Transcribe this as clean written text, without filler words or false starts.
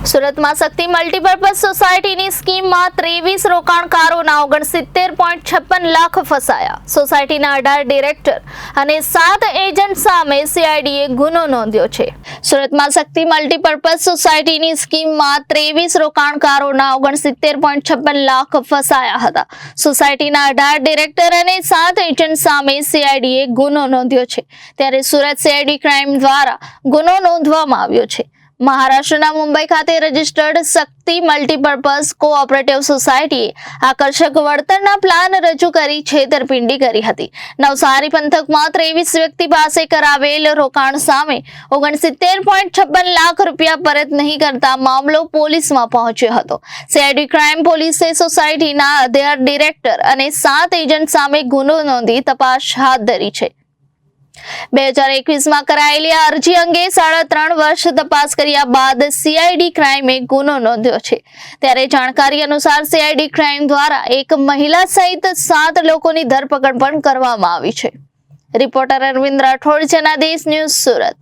સુરતમાં શક્તિ મલ્ટીપર્પઝ સોસાયટીની સ્કીમમાં 23 રોકાણકારોના 69.56 લાખ ફસાયા. સોસાયટીના 18 ડિરેક્ટર અને 7 એજન્ટ સામે સીઆઈડીએ ગુનો નોંધ્યો છે. સુરતમાં શક્તિ મલ્ટીપર્પઝ સોસાયટીની સ્કીમમાં 23 રોકાણકારોના 69.56 લાખ ફસાયા હતા. સોસાયટીના 18 ડિરેક્ટર અને 7 એજન્ટ સામે સીઆઈડીએ ગુનો નોંધ્યો છે. ત્યારે સુરત સીઆઈડી ક્રાઇમ દ્વારા ગુનો નોંધવામાં આવ્યો છે. મહારાષ્ટ્રના મુંબઈ ખાતે રજિસ્ટર્ડ શક્તિ મલ્ટીપર્પઝ કોઓપરેટિવ સોસાયટીએ આકર્ષક વળતરના પ્લાન રજૂ કરી છેતરપિંડી કરી હતી. નવસારી પંથકમાં 23 વ્યક્તિ પાસે કરાવેલ રોકાણ સામે 69.56 લાખ રૂપિયા પરત નહીં કરતા મામલો પોલીસમાં પહોંચ્યો હતો. સીઆઈડી ક્રાઇમ પોલીસે સોસાયટીના 18 ડિરેક્ટર અને 7 એજન્ટ સામે ગુનો નોંધી તપાસ હાથ ધરી છે. 2021માં કરાયેલી આ અરજી અંગે 3.5 વર્ષ તપાસ કર્યા બાદ સીઆઈડી ક્રાઇમે ગુનો નોંધ્યો છે. ત્યારે જાણકારી અનુસાર સીઆઈડી ક્રાઇમ દ્વારા એક મહિલા સહિત 7 લોકોની ધરપકડ પણ કરવામાં આવી છે. Reporter Arvind Rathod, Janadesh news, Surat.